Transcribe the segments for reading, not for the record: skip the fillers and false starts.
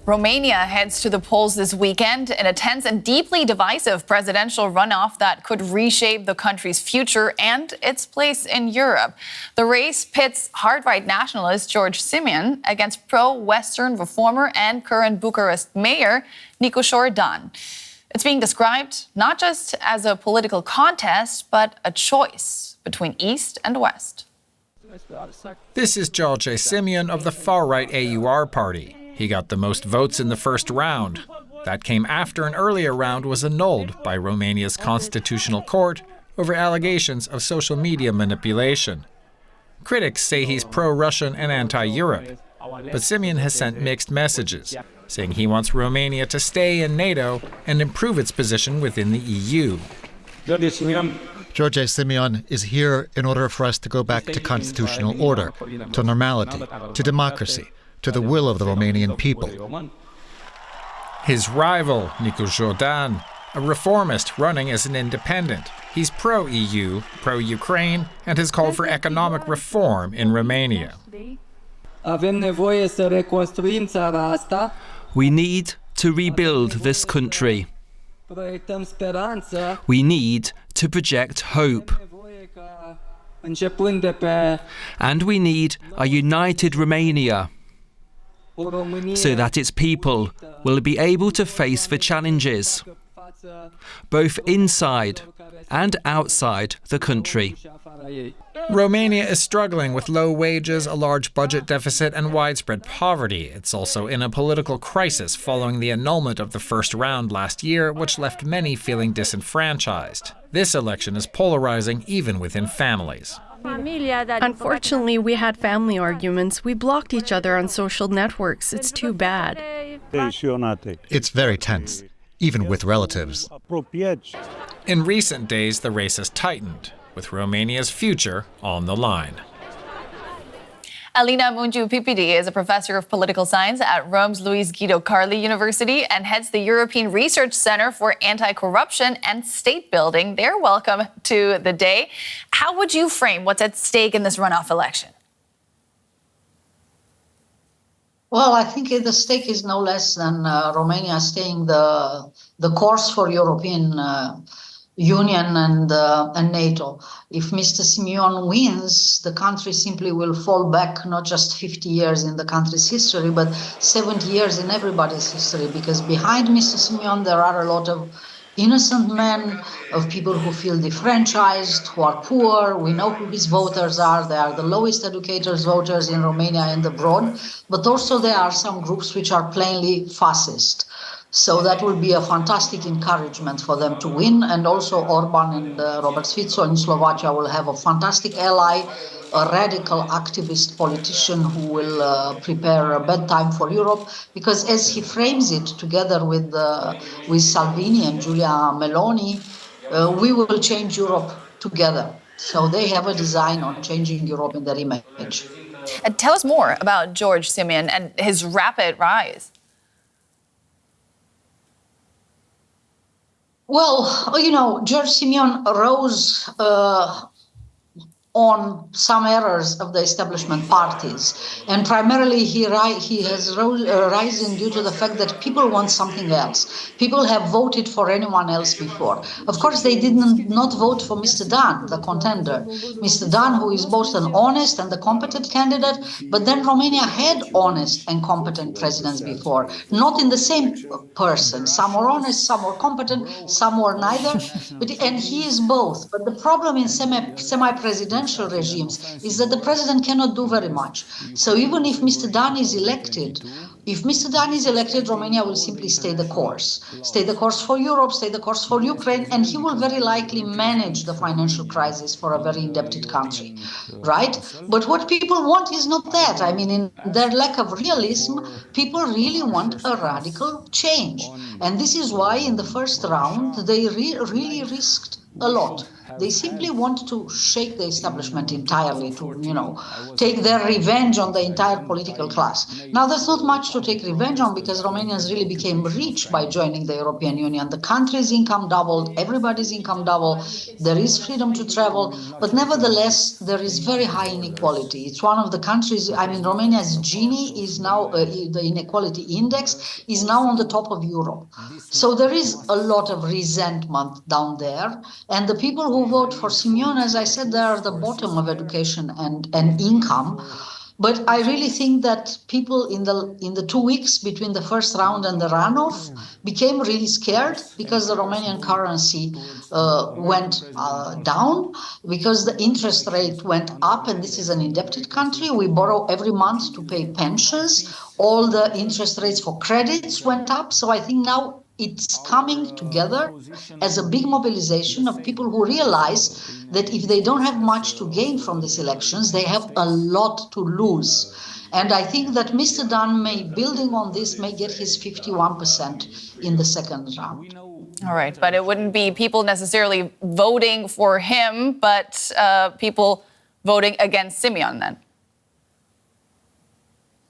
Romania heads to the polls this weekend in a tense and deeply divisive presidential runoff that could reshape the country's future and its place in Europe. The race pits hard-right nationalist George Simion against pro-Western reformer and current Bucharest mayor Nicu-Shor Dan. It's being described not just as a political contest, but a choice between East and West. This is George Simion of the far-right AUR party. He got the most votes in the first round. That came after an earlier round was annulled by Romania's constitutional court over allegations of social media manipulation. Critics say he's pro-Russian and anti-Europe, but Simion has sent mixed messages, saying he wants Romania to stay in NATO and improve its position within the EU. George Simion is here in order for us to go back to constitutional order, to normality, to democracy, to the will of the Romanian people. His rival, Nicu-Shor Dan, a reformist running as an independent. He's pro-EU, pro-Ukraine, and has called for economic reform in Romania. We need to rebuild this country. We need to project hope. And we need a united Romania, so that its people will be able to face the challenges, both inside and outside the country. Romania is struggling with low wages, a large budget deficit, and widespread poverty. It's also in a political crisis following the annulment of the first round last year, which left many feeling disenfranchised. This election is polarizing even within families. Unfortunately, we had family arguments. We blocked each other on social networks. It's too bad. It's very tense, even with relatives. In recent days, the race has tightened, with Romania's future on the line. Alina Mungio-Pippidi is a professor of political science at Rome's Guido Carli University and heads the European Research Center for Anti-Corruption and State Building. They're welcome to the day. How would you frame what's at stake in this runoff election? Well, I think the stake is no less than Romania staying the course for European Union and NATO. If Mr. Simion wins, the country simply will fall back not just 50 years in the country's history, but 70 years in everybody's history, because behind Mr. Simion there are a lot of innocent men, of people who feel defranchised, who are poor. We know who his voters are. They are the lowest educated voters in Romania and abroad, but also there are some groups which are plainly fascist. So that will be a fantastic encouragement for them to win. And also Orban and Robert Fico in Slovakia will have a fantastic ally, a radical activist politician who will prepare a bad time for Europe, because as he frames it together with Salvini and Giulia Meloni, we will change Europe together. So they have a design on changing Europe in their image. Tell us more about George Simion and his rapid rise. Well, you know, George Simion rose on some errors of the establishment parties. And primarily he has risen due to the fact that people want something else. People have voted for anyone else before. Of course, they did not vote for Mr. Dan, the contender. Mr. Dan, who is both an honest and a competent candidate, but then Romania had honest and competent presidents before, not in the same person. Some were honest, some were competent, some were neither, and he is both. But the problem in semi-presidential regimes is that the president cannot do very much. So even if Mr. Dan is elected, Romania will simply stay the course for Europe, stay the course for Ukraine, and he will very likely manage the financial crisis for a very indebted country, right? But what people want is not that. I mean, in their lack of realism, people really want a radical change. And this is why in the first round, they really risked a lot. They simply want to shake the establishment entirely, to, take their revenge on the entire political class. Now, there's not much to take revenge on because Romanians really became rich by joining the European Union. The country's income doubled, everybody's income doubled, there is freedom to travel, but nevertheless, there is very high inequality. It's one of the countries, Romania's Gini is now, the inequality index is now on the top of Europe. So there is a lot of resentment down there, and the people who vote for Simion, as I said, they are the bottom of education and income. But I really think that people in the 2 weeks between the first round and the runoff became really scared because the Romanian currency went down, because the interest rate went up, and this is an indebted country. We borrow every month to pay pensions. All the interest rates for credits went up. So I think now it's coming together as a big mobilization of people who realize that if they don't have much to gain from these elections, they have a lot to lose. And I think that Mr. Dan building on this, may get his 51% in the second round. All right, but it wouldn't be people necessarily voting for him, but people voting against Simion then.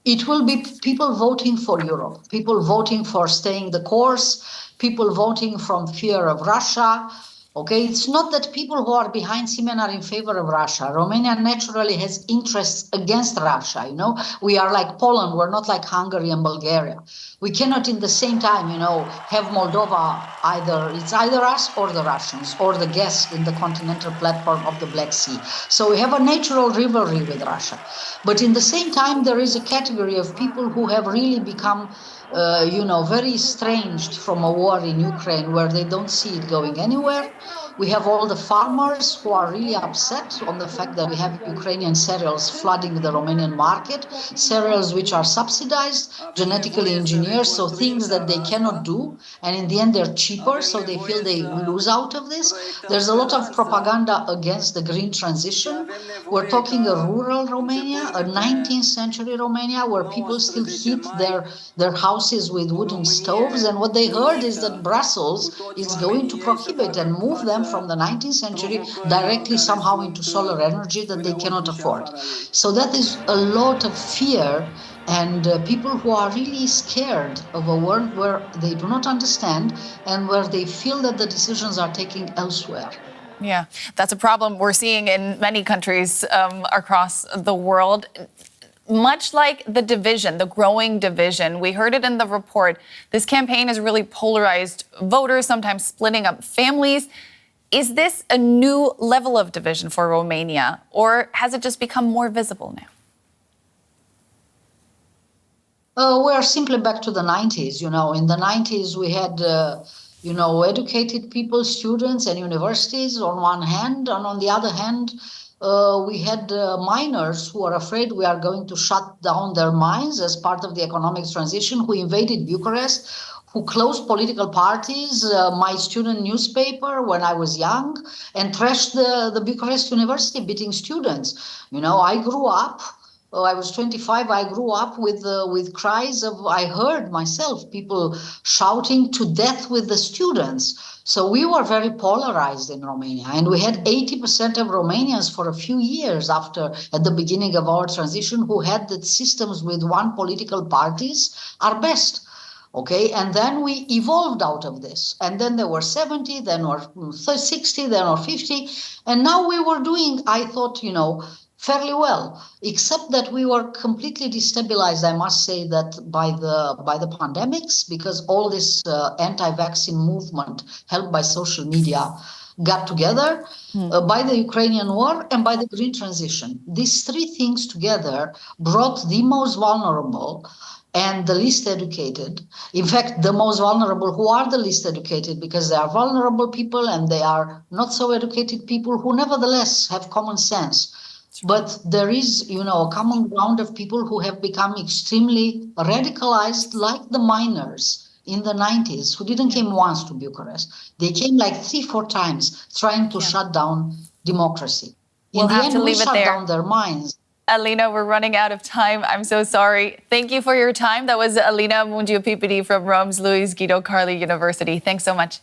It will be people voting for Europe, people voting for staying the course, people voting from fear of Russia. Okay, it's not that people who are behind Simion are in favor of Russia. Romania naturally has interests against Russia. We are like Poland. We're not like Hungary and Bulgaria. We cannot, in the same time, have Moldova it's either us or the Russians or the guests in the continental platform of the Black Sea. So we have a natural rivalry with Russia. But in the same time, there is a category of people who have really become very estranged from a war in Ukraine where they don't see it going anywhere. We have all the farmers who are really upset on the fact that we have Ukrainian cereals flooding the Romanian market, cereals which are subsidized, genetically engineered, so things that they cannot do. And in the end, they're cheaper, so they feel they lose out of this. There's a lot of propaganda against the green transition. We're talking a rural Romania, a 19th century Romania, where people still heat their houses with wooden stoves. And what they heard is that Brussels is going to prohibit and move them from the 19th century directly somehow into solar energy that they cannot afford. So that is a lot of fear, and people who are really scared of a world where they do not understand and where they feel that the decisions are taken elsewhere. Yeah, that's a problem we're seeing in many countries across the world. Much like the division, the growing division, we heard it in the report, this campaign has really polarized voters, sometimes splitting up families. Is this a new level of division for Romania, or has it just become more visible now? We are simply back to the 90s. In the 90s, we had, educated people, students and universities on one hand, and on the other hand, we had miners who are afraid we are going to shut down their mines as part of the economic transition, who invaded Bucharest, who closed political parties, my student newspaper when I was young, and trashed the Bucharest University, beating students. I grew up, I was 25, I grew up with cries of, I heard myself, people shouting to death with the students. So we were very polarized in Romania, and we had 80% of Romanians for a few years at the beginning of our transition, who had that systems with one political parties are best. Okay, and then we evolved out of this. And then there were 70, then were 60, then were 50. And now we were doing, I thought, fairly well, except that we were completely destabilized, I must say, that by the pandemics, because all this anti-vaccine movement helped by social media got together, by the Ukrainian war and by the green transition. These three things together brought the most vulnerable and the least educated. In fact, the most vulnerable who are the least educated, because they are vulnerable people and they are not so educated people who nevertheless have common sense. But there is, a common ground of people who have become extremely radicalized, like the miners in the 90s, who didn't come once to Bucharest. They came like 3-4 times trying to shut down democracy. We'll have to leave it there. Shut down their minds. Alina, we're running out of time. I'm so sorry. Thank you for your time. That was Alina Mungio-Pippidi from Rome's Louis Guido Carli University. Thanks so much.